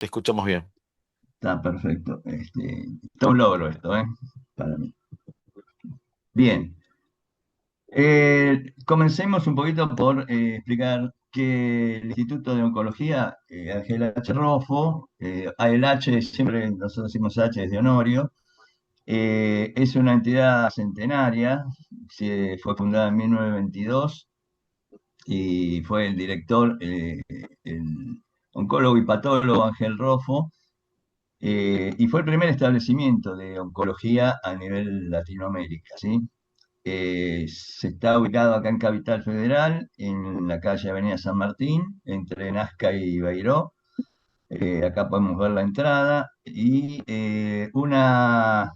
te escuchamos bien. Está perfecto. Todo un logro esto, ¿eh? Para mí. Bien. Comencemos un poquito por explicar que el Instituto de Oncología, Ángel H. Roffo, ALH, siempre nosotros decimos H es de Honorio, es una entidad centenaria, fue fundada en 1922 y fue el director, el oncólogo y patólogo Ángel Roffo. Y fue el primer establecimiento de oncología a nivel Latinoamérica, ¿sí? Se está ubicado acá en Capital Federal, en la calle Avenida San Martín, entre Nazca y Beiró. Acá podemos ver la entrada. Y una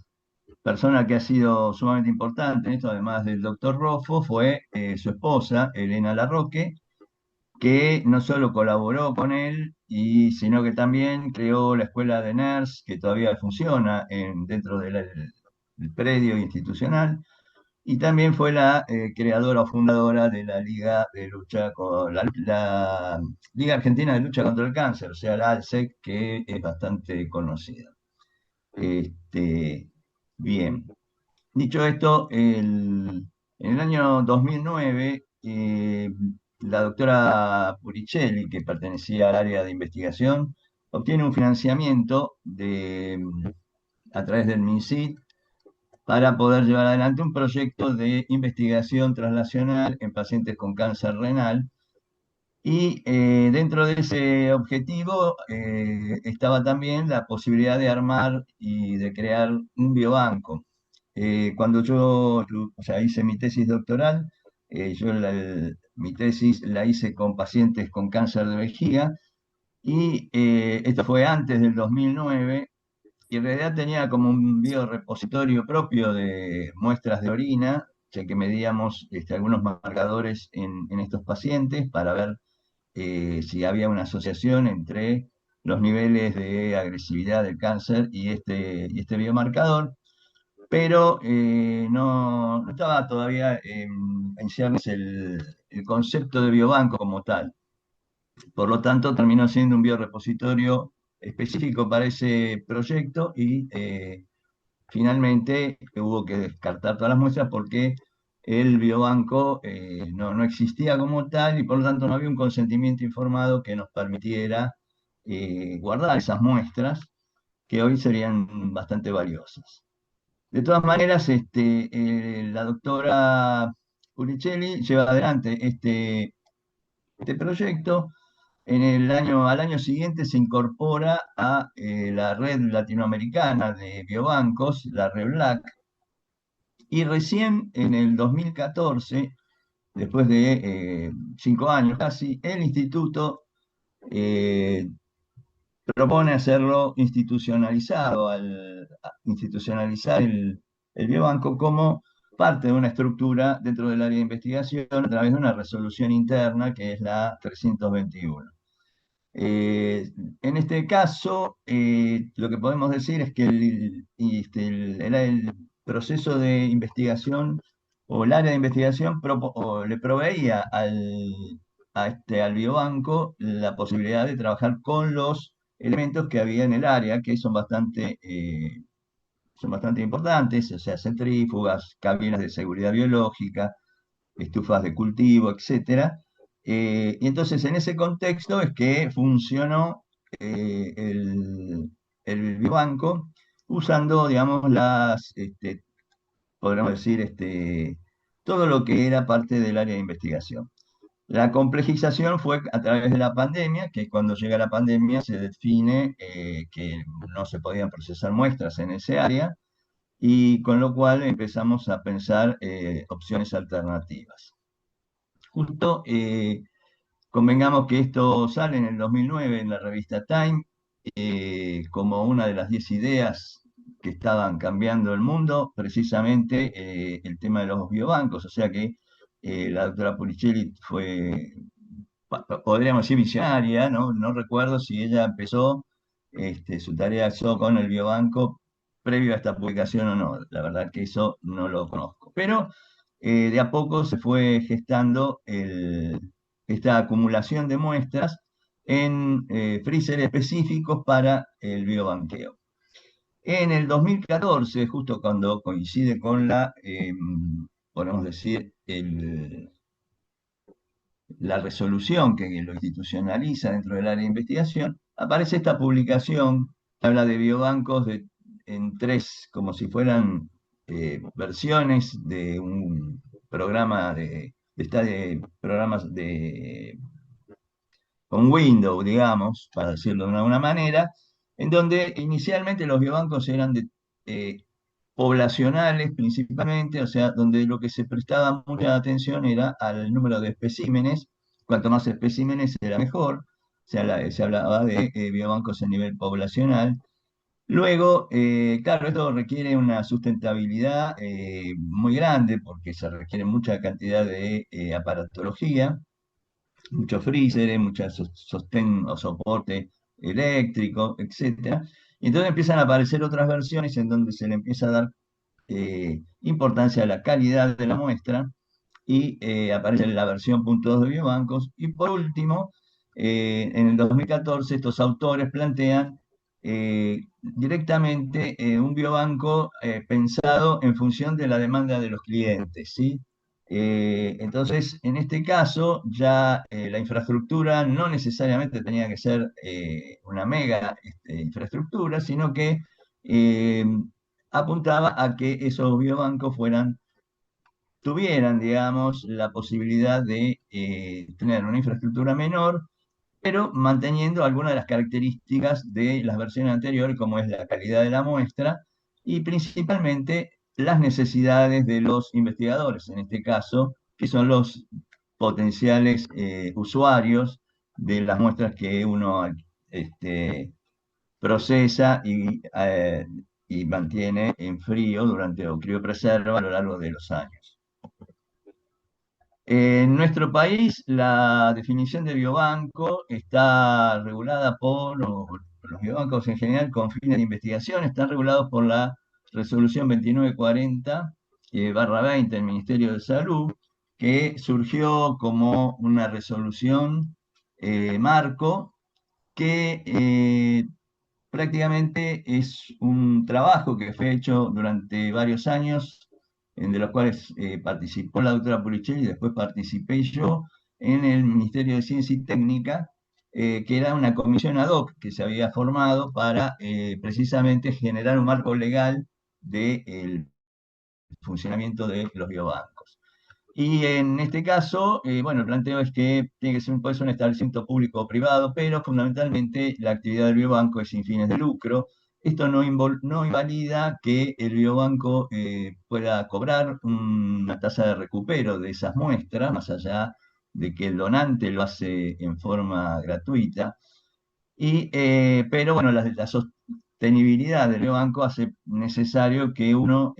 persona que ha sido sumamente importante en esto, además del doctor Roffo, fue su esposa, Elena Larroque, que no solo colaboró con él, sino que también creó la escuela de NERS, que todavía funciona dentro del predio institucional, y también fue la creadora o fundadora de la Liga de Lucha con la Liga Argentina de Lucha contra el Cáncer, o sea, la ALSEC, que es bastante conocida. Este, bien, dicho esto, en el año 2009, la doctora Puricelli, que pertenecía al área de investigación, obtiene un financiamiento a través del MinSIT para poder llevar adelante un proyecto de investigación translacional en pacientes con cáncer renal. Y dentro de ese objetivo estaba también la posibilidad de armar y de crear un biobanco. Cuando o sea, hice mi tesis doctoral, mi tesis la hice con pacientes con cáncer de vejiga y esto fue antes del 2009 y en realidad tenía como un biorepositorio propio de muestras de orina, ya que medíamos algunos marcadores en estos pacientes para ver si había una asociación entre los niveles de agresividad del cáncer y este biomarcador, pero no estaba todavía en ciernes el concepto de biobanco como tal. Por lo tanto, terminó siendo un biorepositorio específico para ese proyecto y finalmente hubo que descartar todas las muestras porque el biobanco no existía como tal y por lo tanto no había un consentimiento informado que nos permitiera guardar esas muestras que hoy serían bastante valiosas. De todas maneras, la doctora Puricelli lleva adelante este proyecto. Al año siguiente se incorpora a la red latinoamericana de biobancos, la REBLAC, y recién en el 2014, después de 5 años casi, el instituto eh, propone hacerlo institucionalizado, institucionalizar el biobanco como parte de una estructura dentro del área de investigación a través de una resolución interna que es la 321. Eh, en este caso, lo que podemos decir es que el proceso de investigación o el área de investigación le proveía al biobanco la posibilidad de trabajar con los elementos que había en el área, que son bastante importantes, o sea, centrífugas, cabinas de seguridad biológica, estufas de cultivo, etcétera. Y entonces en ese contexto es que funcionó el biobanco usando, digamos, podríamos decir, todo lo que era parte del área de investigación. La complejización fue a través de la pandemia, que cuando llega la pandemia se define que no se podían procesar muestras en ese área, y con lo cual empezamos a pensar opciones alternativas. Justo convengamos que esto sale en el 2009 en la revista Time como una de las 10 ideas que estaban cambiando el mundo, precisamente el tema de los biobancos, o sea que la doctora Puricelli fue, podríamos decir, visionaria, ¿no? No recuerdo si ella empezó su tarea con el biobanco previo a esta publicación o no, la verdad que eso no lo conozco, pero de a poco se fue gestando esta acumulación de muestras en freezer específicos para el biobanqueo. En el 2014, justo cuando coincide con podemos decir, la resolución que lo institucionaliza dentro del área de investigación, aparece esta publicación que habla de biobancos en tres, como si fueran versiones de un programa de programas con Windows, digamos, para decirlo de alguna manera, en donde inicialmente los biobancos eran eh, poblacionales principalmente, o sea, donde lo que se prestaba mucha atención era al número de especímenes, cuanto más especímenes era mejor, se hablaba de biobancos a nivel poblacional. Luego, claro, esto requiere una sustentabilidad muy grande porque se requiere mucha cantidad de aparatología, muchos freezers, mucha sostén o soporte eléctrico, etcétera. Y entonces empiezan a aparecer otras versiones en donde se le empieza a dar importancia a la calidad de la muestra y aparece la versión .2 de biobancos. Y por último, en el 2014 estos autores plantean directamente un biobanco pensado en función de la demanda de los clientes, ¿sí? Entonces, en este caso, ya la infraestructura no necesariamente tenía que ser una mega infraestructura, sino que eh, apuntaba a que esos biobancos tuvieran, digamos, la posibilidad de tener una infraestructura menor, pero manteniendo algunas de las características de las versiones anteriores, como es la calidad de la muestra y principalmente las necesidades de los investigadores, en este caso, que son los potenciales usuarios de las muestras que uno este, procesa y mantiene en frío durante o criopreserva a lo largo de los años. En nuestro país, la definición de biobanco está regulada los biobancos en general con fines de investigación, están regulados por la resolución 2940 /20 del Ministerio de Salud, que surgió como una resolución marco que prácticamente es un trabajo que fue hecho durante varios años, de los cuales participó la doctora Puricelli y después participé yo en el Ministerio de Ciencia y Técnica, que era una comisión ad hoc que se había formado para precisamente generar un marco legal del funcionamiento de los biobancos. Y en este caso, bueno, el planteo es que tiene que ser, puede ser un establecimiento público o privado, pero fundamentalmente la actividad del biobanco es sin fines de lucro. Esto no invalida que el biobanco pueda cobrar una tasa de recupero de esas muestras, más allá de que el donante lo hace en forma gratuita. Pero bueno, la sostenibilidad del biobanco hace necesario que uno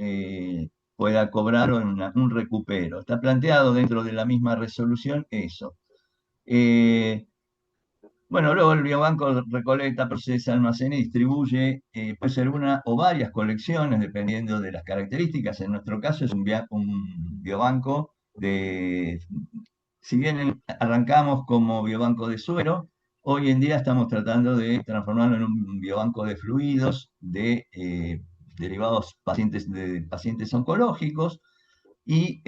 pueda cobrar un recupero. Está planteado dentro de la misma resolución eso. Eh, bueno, luego el biobanco recolecta, procesa, almacena y distribuye, puede ser una o varias colecciones, dependiendo de las características. En nuestro caso es un biobanco si bien arrancamos como biobanco de suero, hoy en día estamos tratando de transformarlo en un biobanco de fluidos derivados de pacientes oncológicos y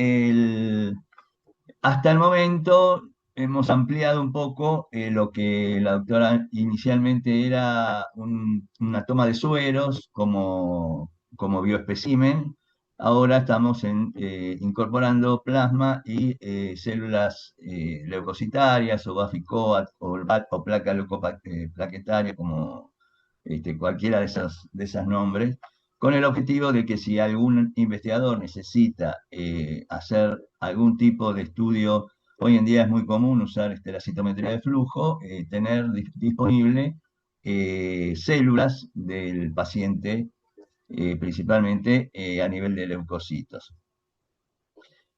hasta el momento hemos ampliado un poco lo que la doctora inicialmente era una toma de sueros como bioespécimen. Ahora estamos incorporando plasma y células leucocitarias o Baficoat o placa plaquetaria, como cualquiera de esos nombres, con el objetivo de que si algún investigador necesita hacer algún tipo de estudio, hoy en día es muy común usar la citometría de flujo, tener disponible células del paciente, principalmente a nivel de leucocitos.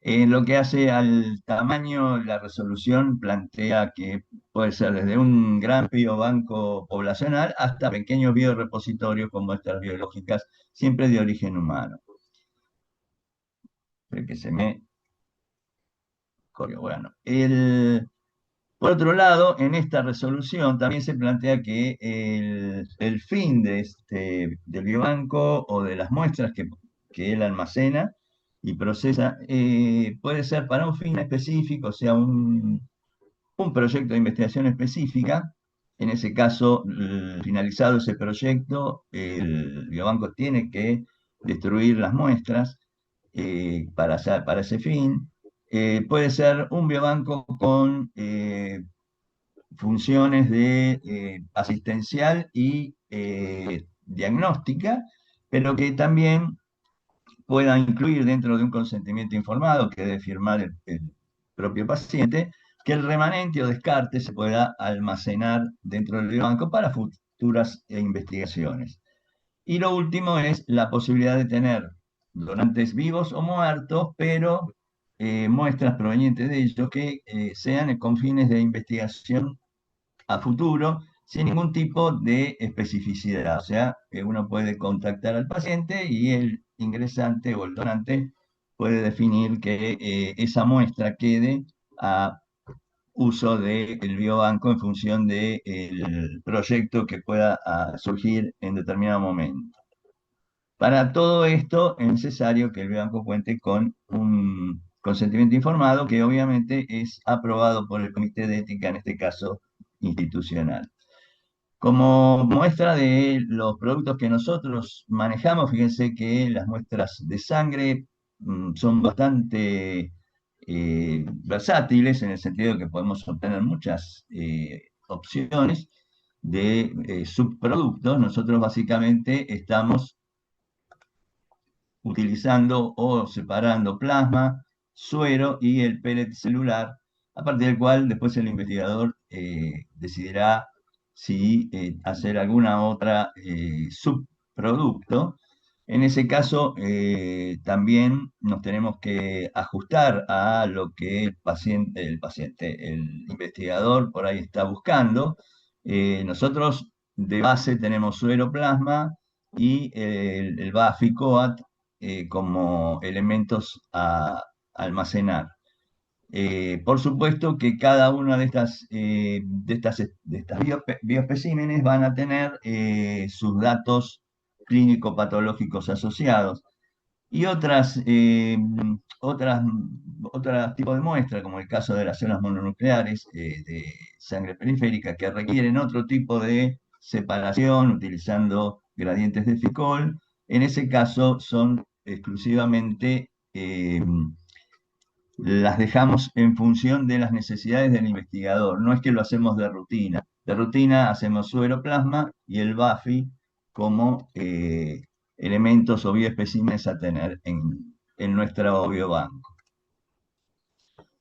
En lo que hace al tamaño, la resolución plantea que puede ser desde un gran biobanco poblacional hasta pequeños biorepositorios con muestras biológicas, siempre de origen humano. Espero que se me corrió. Bueno, Por otro lado, en esta resolución también se plantea que el fin del biobanco o de las muestras que él almacena y procesa puede ser para un fin específico, o sea, un proyecto de investigación específica. En ese caso, finalizado ese proyecto, el biobanco tiene que destruir las muestras para ese fin. Puede ser un biobanco con funciones de asistencial y diagnóstica, pero que también pueda incluir dentro de un consentimiento informado que debe firmar el propio paciente, que el remanente o descarte se pueda almacenar dentro del biobanco para futuras investigaciones. Y lo último es la posibilidad de tener donantes vivos o muertos, pero muestras provenientes de ellos que sean con fines de investigación a futuro sin ningún tipo de especificidad. O sea, uno puede contactar al paciente y el ingresante o el donante puede definir que esa muestra quede a uso del biobanco en función del proyecto que pueda surgir en determinado momento. Para todo esto es necesario que el biobanco cuente con un consentimiento informado que obviamente es aprobado por el Comité de Ética, en este caso institucional. Como muestra de los productos que nosotros manejamos, fíjense que las muestras de sangre son bastante versátiles en el sentido de que podemos obtener muchas opciones de subproductos. Nosotros básicamente estamos utilizando o separando plasma, suero y el pellet celular, a partir del cual después el investigador decidirá si hacer alguna otra subproducto. En ese caso, también nos tenemos que ajustar a lo que el investigador por ahí está buscando. Nosotros de base tenemos suero plasma y el BAF COAT como elementos a almacenar. Por supuesto que cada una de estas bioespecímenes van a tener sus datos clínico-patológicos asociados y otros tipos de muestras, como el caso de las células mononucleares de sangre periférica, que requieren otro tipo de separación utilizando gradientes de Ficol. En ese caso son exclusivamente las dejamos en función de las necesidades del investigador. No es que lo hacemos de rutina. De rutina hacemos sueroplasma y el BAFI como elementos o bioespecímenes a tener en nuestro biobanco.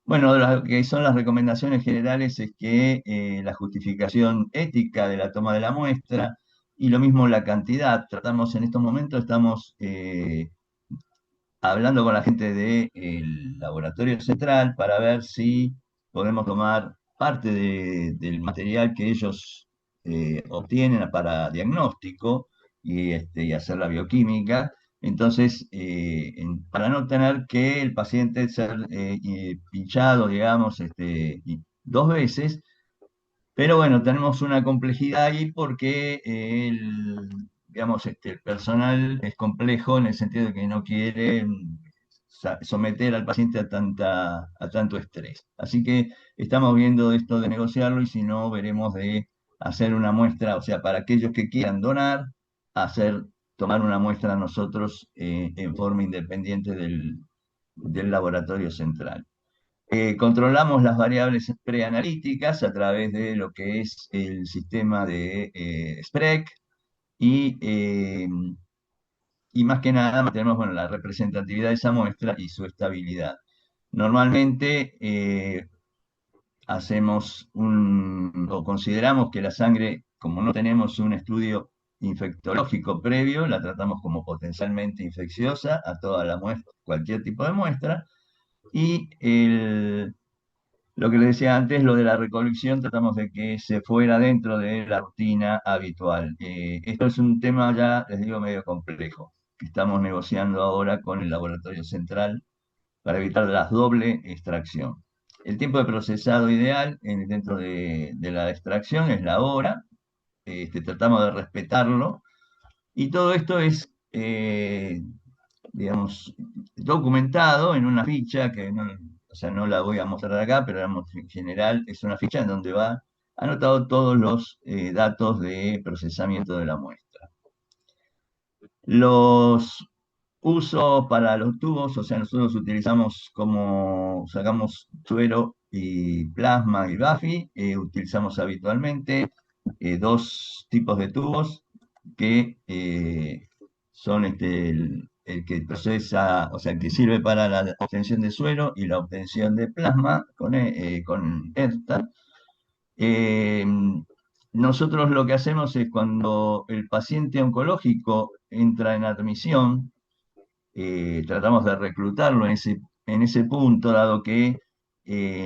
Bueno, lo que son las recomendaciones generales es que la justificación ética de la toma de la muestra y lo mismo la cantidad. Tratamos en estos momentos, estamos hablando con la gente del laboratorio central para ver si podemos tomar parte del material que ellos obtienen para diagnóstico y hacer la bioquímica. Entonces, para no tener que el paciente ser pinchado, digamos, dos veces, pero bueno, tenemos una complejidad ahí porque digamos, el personal es complejo en el sentido de que no quiere someter al paciente a tanto estrés. Así que estamos viendo esto de negociarlo y si no, veremos de hacer una muestra, o sea, para aquellos que quieran donar, tomar una muestra a nosotros en forma independiente del laboratorio central. Controlamos las variables preanalíticas a través de lo que es el sistema de SPREC y más que nada mantenemos bueno, la representatividad de esa muestra y su estabilidad. Normalmente o consideramos que la sangre, como no tenemos un estudio infectológico previo, la tratamos como potencialmente infecciosa a toda la muestra, cualquier tipo de muestra, y lo que les decía antes, lo de la recolección, tratamos de que se fuera dentro de la rutina habitual. Esto es un tema ya, les digo, medio complejo, que estamos negociando ahora con el laboratorio central para evitar la doble extracción. El tiempo de procesado ideal dentro de la extracción es la hora. Tratamos de respetarlo. Y todo esto es, digamos, documentado en una ficha que no, o sea, no la voy a mostrar acá, pero digamos, en general es una ficha en donde va anotado todos los datos de procesamiento de la muestra. Los usos para los tubos, o sea, nosotros utilizamos como sacamos suero y plasma y Buffy, utilizamos habitualmente dos tipos de tubos que son el que procesa, o sea, el que sirve para la obtención de suero y la obtención de plasma con ERTA. Eh, Nosotros lo que hacemos es cuando el paciente oncológico entra en admisión, tratamos de reclutarlo en ese punto, dado que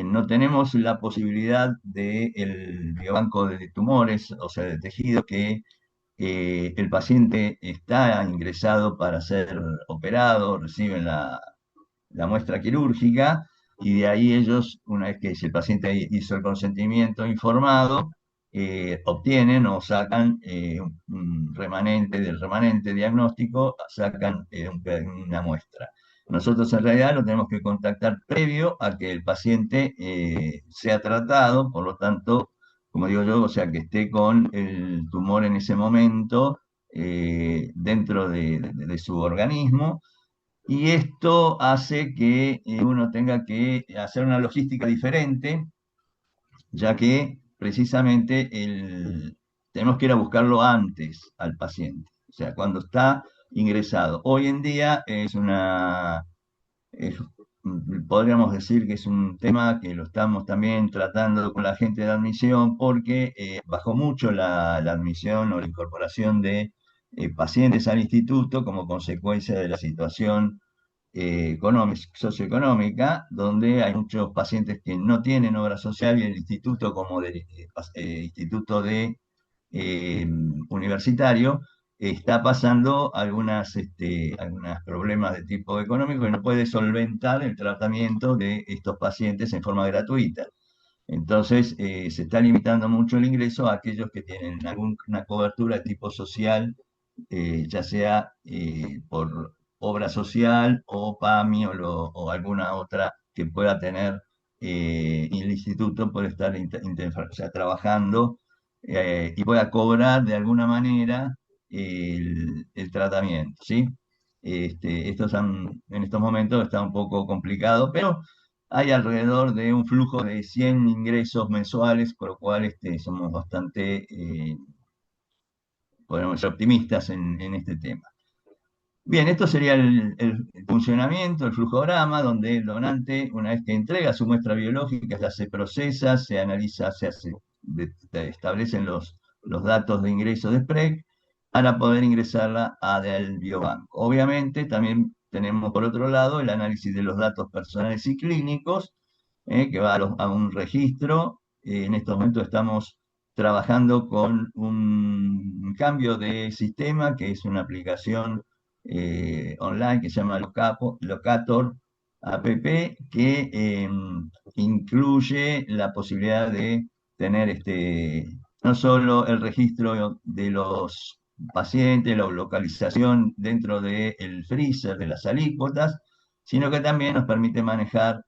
no tenemos la posibilidad del biobanco de tumores, o sea, de tejido, que el paciente está ingresado para ser operado, reciben la muestra quirúrgica, y de ahí ellos, una vez que si el paciente hizo el consentimiento informado, obtienen o sacan un remanente del remanente diagnóstico, sacan una muestra. Nosotros en realidad lo tenemos que contactar previo a que el paciente sea tratado, por lo tanto, como digo yo, o sea, que esté con el tumor en ese momento dentro de su organismo, y esto hace que uno tenga que hacer una logística diferente, ya que precisamente tenemos que ir a buscarlo antes al paciente, o sea, cuando está ingresado. Hoy en día es- podríamos decir que es un tema que lo estamos también tratando con la gente de admisión, porque bajó mucho la admisión o la incorporación de pacientes al instituto como consecuencia de la situación socioeconómica, donde hay muchos pacientes que no tienen obra social, y el instituto como instituto de universitario está pasando algunos problemas de tipo económico y no puede solventar el tratamiento de estos pacientes en forma gratuita. Entonces, se está limitando mucho el ingreso a aquellos que tienen alguna cobertura de tipo social, ya sea por obra social o PAMI o alguna otra que pueda tener el instituto, puede estar o sea, trabajando y pueda cobrar de alguna manera el tratamiento, ¿sí? En estos momentos está un poco complicado, pero hay alrededor de un flujo de 100 ingresos mensuales, con lo cual somos bastante, podemos ser optimistas en este tema. Bien, esto sería el funcionamiento, el flujograma, donde el donante, una vez que entrega su muestra biológica, ya se procesa, se analiza, se establecen los datos de ingreso de SPREC para poder ingresarla al biobanco. Obviamente, también tenemos por otro lado el análisis de los datos personales y clínicos, que va a un registro. En estos momentos estamos trabajando con un cambio de sistema, que es una aplicación online que se llama Locator App, que incluye la posibilidad de tener no solo el registro de los pacientes, la localización dentro del freezer de las alícuotas, sino que también nos permite manejar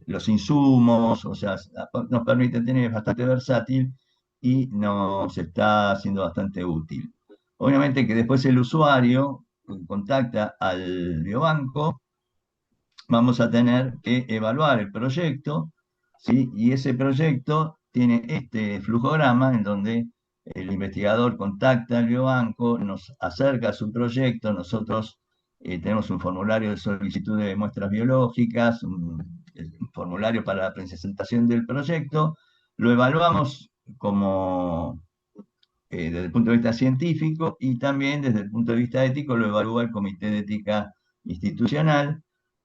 los insumos, o sea, nos permite tener bastante versátil y nos está siendo bastante útil. Obviamente que después el usuario contacta al biobanco, vamos a tener que evaluar el proyecto, ¿sí? Y ese proyecto tiene este flujograma en donde el investigador contacta al biobanco, nos acerca a su proyecto, nosotros tenemos un formulario de solicitud de muestras biológicas, un formulario para la presentación del proyecto, lo evaluamos como desde el punto de vista científico, y también desde el punto de vista ético lo evalúa el Comité de Ética Institucional.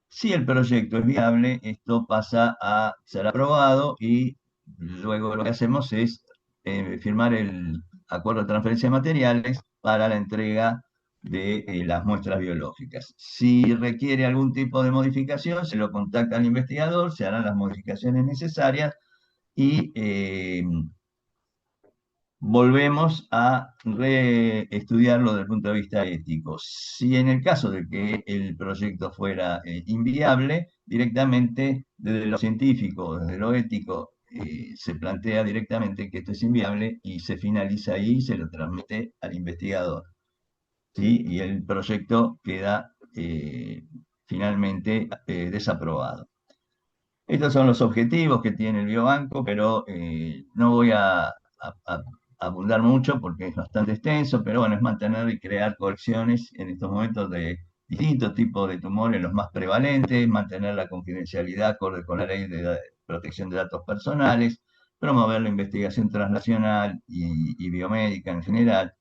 Si el proyecto es viable, esto pasa a ser aprobado, y luego lo que hacemos es firmar el acuerdo de transferencia de materiales para la entrega de las muestras biológicas. Si requiere algún tipo de modificación, se lo contacta al investigador, se harán las modificaciones necesarias y volvemos a reestudiarlo desde el punto de vista ético. Si en el caso de que el proyecto fuera inviable, directamente desde lo científico, desde lo ético, se plantea directamente que esto es inviable y se finaliza ahí y se lo transmite al investigador. ¿Sí? Y el proyecto queda finalmente desaprobado. Estos son los objetivos que tiene el biobanco, pero no voy a abundar mucho porque es bastante extenso, pero bueno, es mantener y crear colecciones en estos momentos de distintos tipos de tumores, los más prevalentes, mantener la confidencialidad acorde con la ley de protección de datos personales, promover la investigación transnacional y biomédica en general.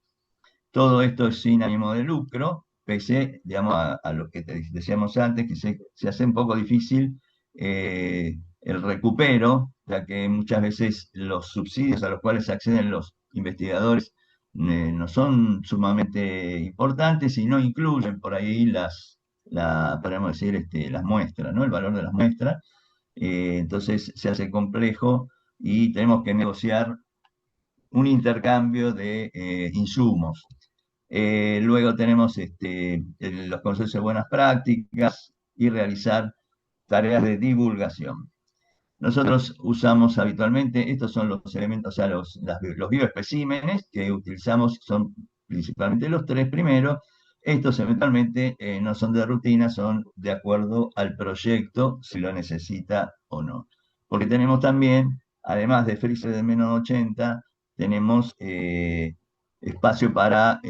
Todo esto es sin ánimo de lucro, pese, digamos, a lo que te decíamos antes, que se hace un poco difícil el recupero, ya que muchas veces los subsidios a los cuales acceden los investigadores no son sumamente importantes y no incluyen por ahí podemos decir, las muestras, ¿no? El valor de las muestras. Entonces se hace complejo y tenemos que negociar un intercambio de insumos. Luego tenemos los consensos de buenas prácticas y realizar tareas de divulgación. Nosotros usamos habitualmente, estos son los elementos, o sea, los bioespecímenes que utilizamos son principalmente los tres primeros. Estos eventualmente no son de rutina, son de acuerdo al proyecto, si lo necesita o no. Porque tenemos también, además de freezer de -80, tenemos espacio para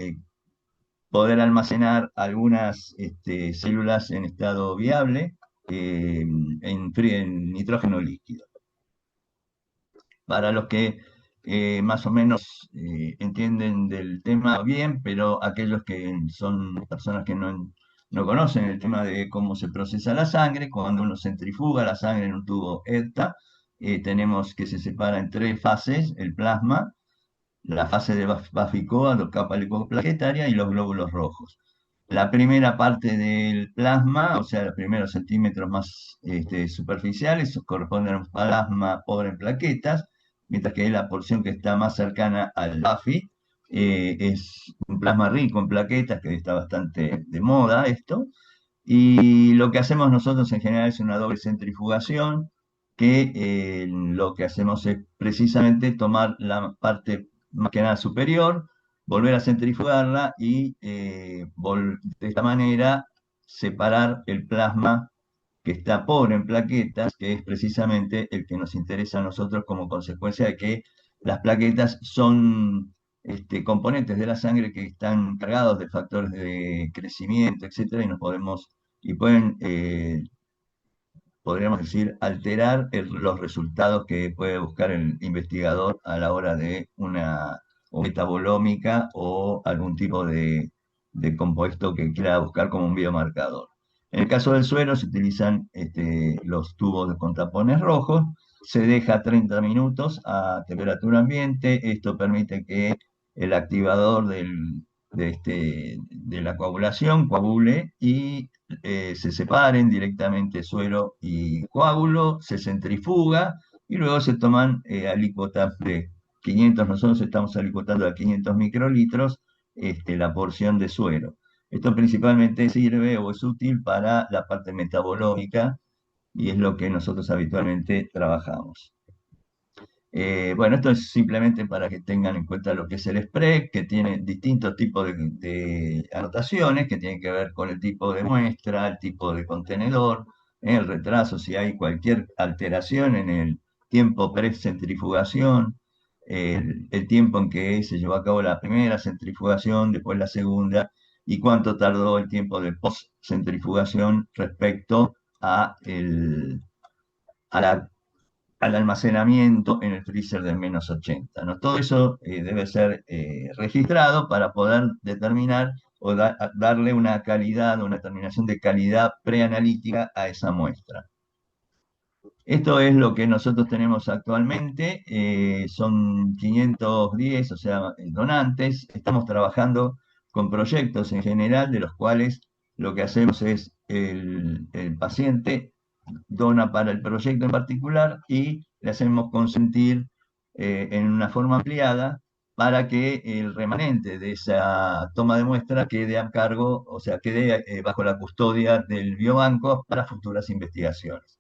poder almacenar algunas células en estado viable en nitrógeno líquido. Para los que más o menos entienden del tema bien, pero aquellos que son personas que no conocen el tema de cómo se procesa la sangre, cuando uno centrifuga la sangre en un tubo ETA, tenemos que se separa en tres fases, el plasma, la fase de Baficoa, capa lipoplaquetaria y los glóbulos rojos. La primera parte del plasma, o sea, los primeros centímetros más superficiales, corresponden a un plasma pobre en plaquetas, mientras que la porción que está más cercana al BAFI es un plasma rico en plaquetas, que está bastante de moda esto. Y lo que hacemos nosotros en general es una doble centrifugación, que lo que hacemos es precisamente tomar la parte más que nada superior, volver a centrifugarla y de esta manera separar el plasma que está pobre en plaquetas, que es precisamente el que nos interesa a nosotros como consecuencia de que las plaquetas son componentes de la sangre que están cargados de factores de crecimiento, etcétera, y pueden podríamos decir, alterar los resultados que puede buscar el investigador a la hora de una o metabolómica o algún tipo de compuesto que quiera buscar como un biomarcador. En el caso del suero se utilizan los tubos con tapones rojos, se deja 30 minutos a temperatura ambiente, esto permite que el activador de la coagulación coagule y se separen directamente suero y coágulo, se centrifuga y luego se toman alícuotas de 500, nosotros estamos alicuotando a 500 microlitros la porción de suero. Esto principalmente sirve o es útil para la parte metabolómica y es lo que nosotros habitualmente trabajamos. Bueno, esto es simplemente para que tengan en cuenta lo que es el SPREC, que tiene distintos tipos de anotaciones que tienen que ver con el tipo de muestra, el tipo de contenedor, el retraso, si hay cualquier alteración en el tiempo pre-centrifugación, el tiempo en que se llevó a cabo la primera centrifugación, después la segunda, y cuánto tardó el tiempo de post-centrifugación respecto a la al almacenamiento en el freezer de -80, ¿no? Todo eso debe ser registrado para poder determinar o darle una calidad, una determinación de calidad preanalítica a esa muestra. Esto es lo que nosotros tenemos actualmente, son 510, o sea, donantes. Estamos trabajando con proyectos en general, de los cuales lo que hacemos es el paciente dona para el proyecto en particular y le hacemos consentir en una forma ampliada para que el remanente de esa toma de muestra quede a cargo, o sea, quede bajo la custodia del biobanco para futuras investigaciones.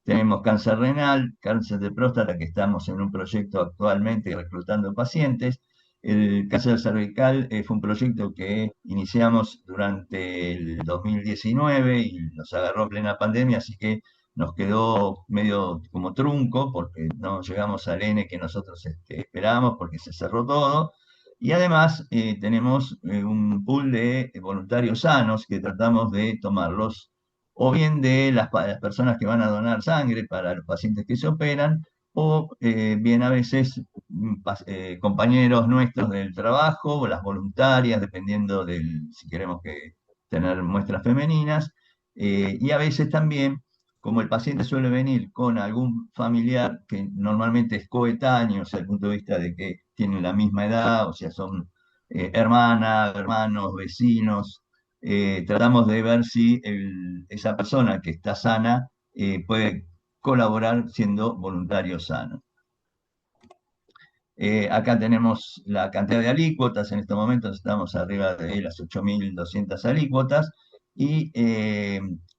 Tenemos cáncer renal, cáncer de próstata, que estamos en un proyecto actualmente reclutando pacientes. El cáncer cervical fue un proyecto que iniciamos durante el 2019 y nos agarró plena pandemia, así que nos quedó medio como trunco porque no llegamos al N que nosotros esperábamos porque se cerró todo. Y además tenemos un pool de voluntarios sanos que tratamos de tomarlos o bien de las personas que van a donar sangre para los pacientes que se operan, o bien a veces compañeros nuestros del trabajo, o las voluntarias, dependiendo si queremos tener muestras femeninas, y a veces también, como el paciente suele venir con algún familiar que normalmente es coetáneo, o sea, desde el punto de vista de que tienen la misma edad, o sea, son hermanas, hermanos, vecinos, tratamos de ver si esa persona que está sana puede colaborar siendo voluntario sano. Acá tenemos la cantidad de alícuotas, en estos momentos estamos arriba de las 8.200 alícuotas y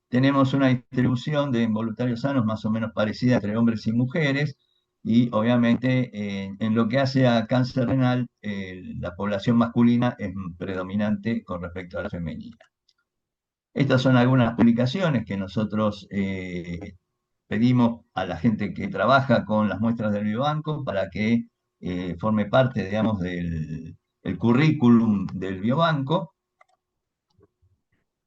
tenemos una distribución de voluntarios sanos más o menos parecida entre hombres y mujeres y obviamente en lo que hace a cáncer renal, la población masculina es predominante con respecto a la femenina. Estas son algunas publicaciones que nosotros pedimos a la gente que trabaja con las muestras del biobanco para que forme parte, digamos, del el currículum del biobanco.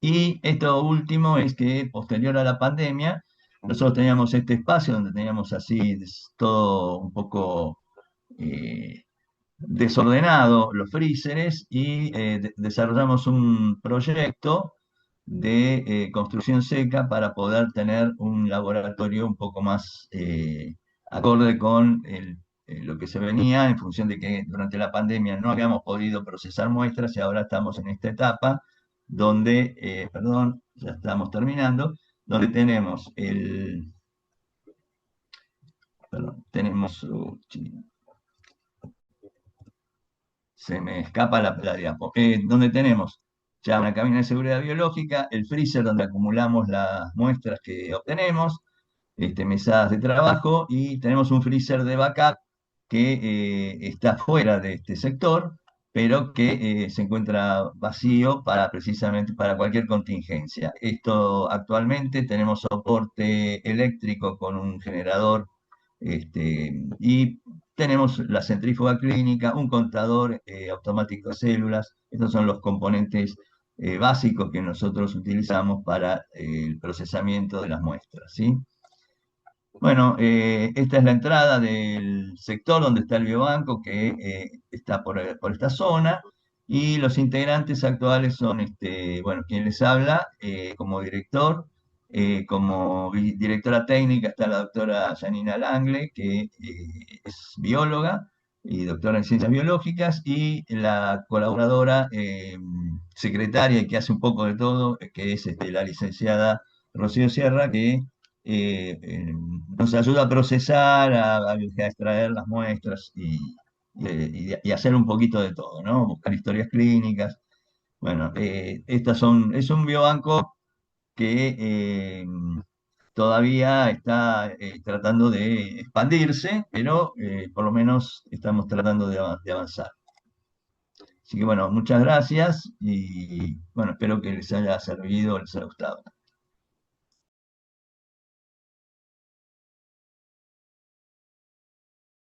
Y esto último es que posterior a la pandemia, nosotros teníamos este espacio donde teníamos así todo un poco desordenado, los freezers, y desarrollamos un proyecto de construcción seca para poder tener un laboratorio un poco más acorde con lo que se venía, en función de que durante la pandemia no habíamos podido procesar muestras y ahora estamos en esta etapa donde, perdón, ya estamos terminando, donde tenemos perdón, tenemos, se me escapa la diapo, donde tenemos ya una cabina de seguridad biológica, el freezer donde acumulamos las muestras que obtenemos, mesadas de trabajo y tenemos un freezer de backup que está fuera de este sector, pero que se encuentra vacío para precisamente para cualquier contingencia. Esto actualmente tenemos soporte eléctrico con un generador y tenemos la centrífuga clínica, un contador automático de células. Estos son los componentes básicos que nosotros utilizamos para el procesamiento de las muestras, ¿sí? Bueno, esta es la entrada del sector donde está el biobanco, que está por esta zona, y los integrantes actuales son, bueno, quien les habla como director, como directora técnica está la doctora Janina Langle, que es bióloga y doctora en ciencias biológicas, y la colaboradora secretaria que hace un poco de todo, que es la licenciada Rocío Sierra, que nos ayuda a procesar, a extraer las muestras y hacer un poquito de todo, ¿no? Buscar historias clínicas. Bueno, es un biobanco que todavía está tratando de expandirse, pero por lo menos estamos tratando de avanzar. Así que bueno, muchas gracias y bueno, espero que les haya servido, les haya gustado.